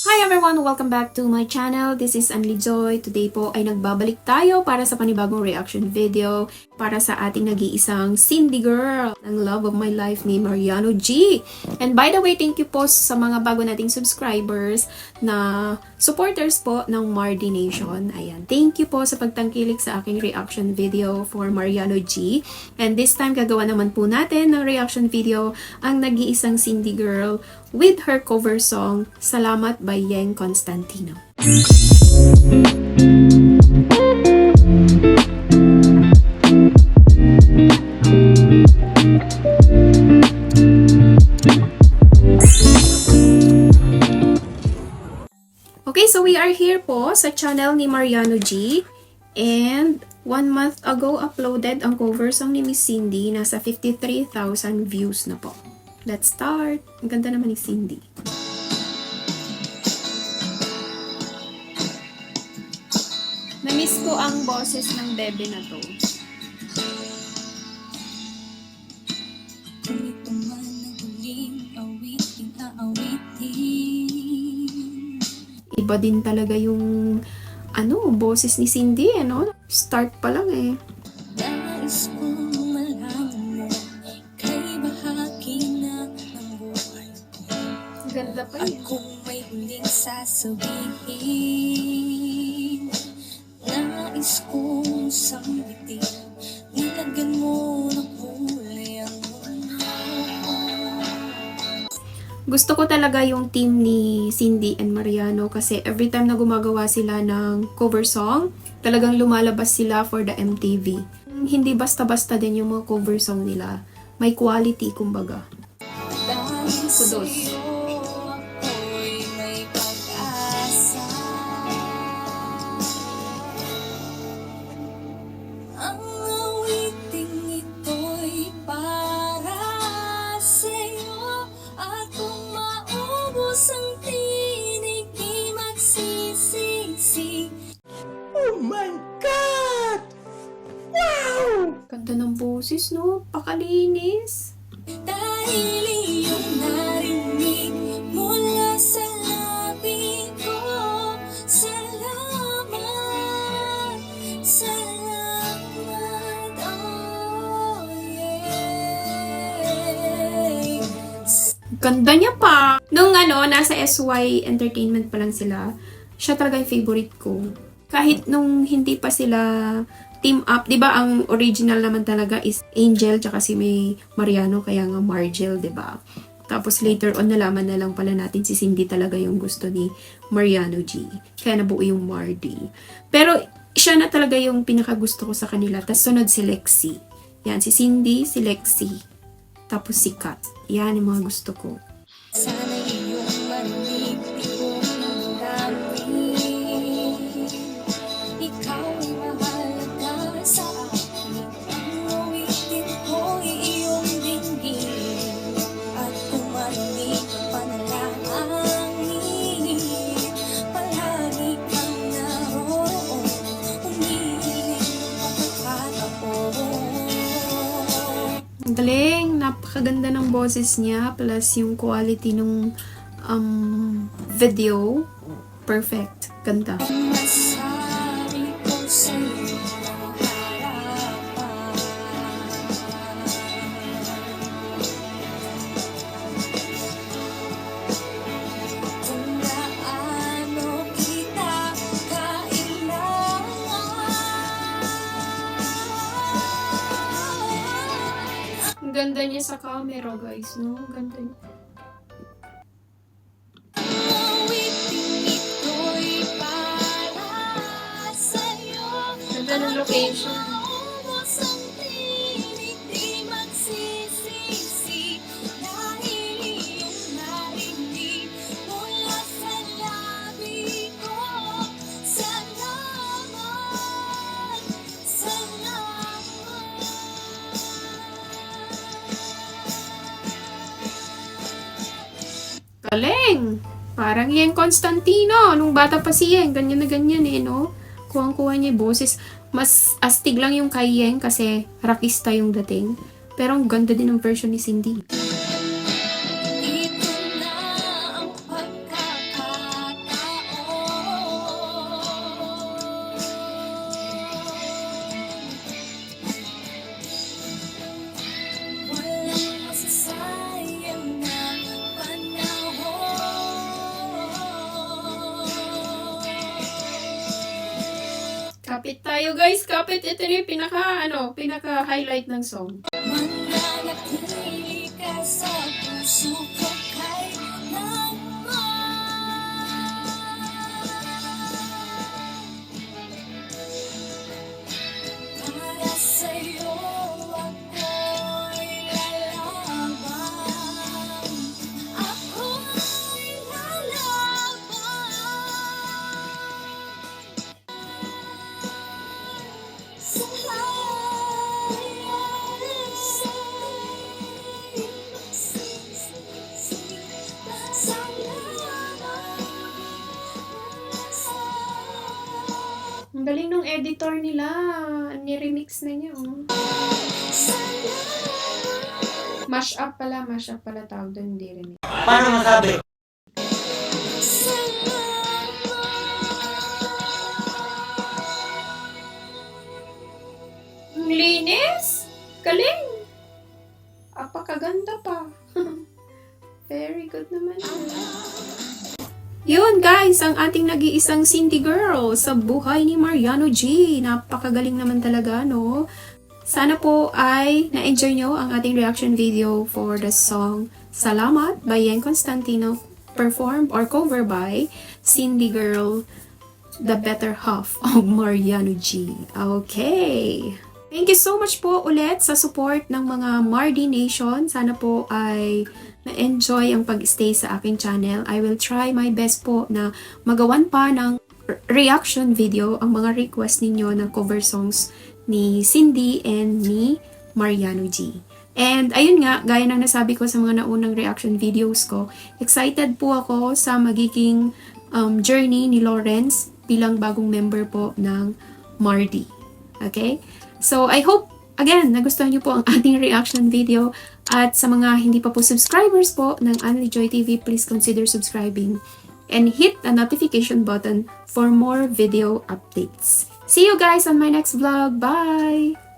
Hi everyone! Welcome back to my channel. This is Anli Joy. Today po ay nagbabalik tayo para sa panibagong reaction video para sa ating nag-iisang Cindy girl ng love of my life ni Mariano G. And by the way, thank you po sa mga bago nating subscribers na supporters po ng Mardi Nation. Ayan, thank you po sa pagtangkilik sa aking reaction video for Mariano G. And this time, gagawa naman po natin ng reaction video ang nag-iisang Cindy girl with her cover song, Salamat by Yeng Constantino. Okay, so we are here po sa channel ni Mariano G. And 1 month ago uploaded ang cover song ni Miss Cindy. Nasa 53,000 views na po. Let's start. Ang ganda naman ni Cindy. Na-miss ko ang boses ng bebe na to. Ito man ang huling awiting aawitin. Iba din talaga yung boses ni Cindy, Start pa lang eh. Nais kong malaman mo, kay bahagi na ng buhay ko. Ganda pa At yun. kung may huling sasabihin, nais kong sambitin, nilagyan mo ng kulay ang mundo. Gusto ko talaga yung team ni Cindy and Mariano kasi every time na gumagawa sila ng cover song, talagang lumalabas sila for the MTV. Hindi basta-basta din yung mga cover song nila. May quality, kumbaga. Dahil Kudos. sa'yo ako'y may pag-asa. Ang awiting ito'y para sa'yo. At kung maubos ang tinig, di magsisisi. Oh my God! Wow! Ganda ng boses, no? Pakalinis. Dahil iyong narinig mula sa labi ko. Salamat, salamat, oh yeah. Ganda niya pa! Nung nasa SY Entertainment pa lang sila, siya talaga yung favorite ko. Kahit nung hindi pa sila team up, di ba ang original naman talaga is Angel tsaka si May Mariano, kaya nga Margel, di ba? Tapos later on nalaman na lang pala natin si Cindy talaga yung gusto ni Mariano G. Kaya nabuo yung Mardi. Pero siya na talaga yung pinakagusto ko sa kanila. Tapos sunod si Lexi. Yan, si Cindy, si Lexi. Tapos si Kat. Yan yung mga gusto ko. Sana iyong marinig di kong damdamin. Ikaw ay mahalaga sa akin. Ang awitin ko'y iyong dinggin. At kung marinig ang panalangin, palagi kang naroon. Umihiling ang pagkakataon. Ang galing, napakaganda ng boses niya, plus yung quality ng video, perfect, ganda. Masabi ko sa'yo ang harapan. Kung gaano kita kailangan. Ang ganda niya sa camera, guys, no? Ang ganda niya. Awiting ito'y para sa'yo. Ganda ng location. Maubos ang tinig, di magsisisi. Dahil iyong narinig mula sa labi ko. Salamat, salamat. Galing! Parang Yeng Constantino. Nung bata pa si Yeng, ganyan na ganyan no? Kuwang-kuha niya yung boses. Mas astig lang yung kay Yeng kasi rockista yung dating. Pero ang ganda din ng version ni Cindy. Ito na ang pagkakataon. Kapit tayo guys, kapit. Ito na yung pinaka-highlight ng song. Mananatili ka sa puso ko kailanman. Para sa'yo ako'y lalaban. Ako'y lalaban. Sa Ang galing nung editor nila. Ni-remix na niya. Oh. Mash up pala tawag doon, hindi remix. Paano masabi? Ang linis! Galing! Apakaganda pa. Very good naman. Yun guys, ang ating nag-iisang Cindy girl sa buhay ni Mariano G. Napakagaling naman talaga, no? Sana po ay na-enjoy nyo ang ating reaction video for the song Salamat by Yen Constantino, performed or cover by Cindy Girl, the better half of Mariano G. Okay. Thank you so much po ulit sa support ng mga Mardi Nation. Sana po ay na-enjoy ang pag-stay sa aking channel. I will try my best po na magawan pa ng reaction video ang mga request ninyo ng cover songs ni Cindy and ni Mariano G. And ayun nga, gaya ng nasabi ko sa mga naunang reaction videos ko, excited po ako sa magiging journey ni Lawrence bilang bagong member po ng Mardi. Okay? So, I hope, again, nagustuhan niyo po ang ating reaction video. At sa mga hindi pa po subscribers po ng Anli Joy TV, please consider subscribing and hit the notification button for more video updates. See you guys on my next vlog. Bye!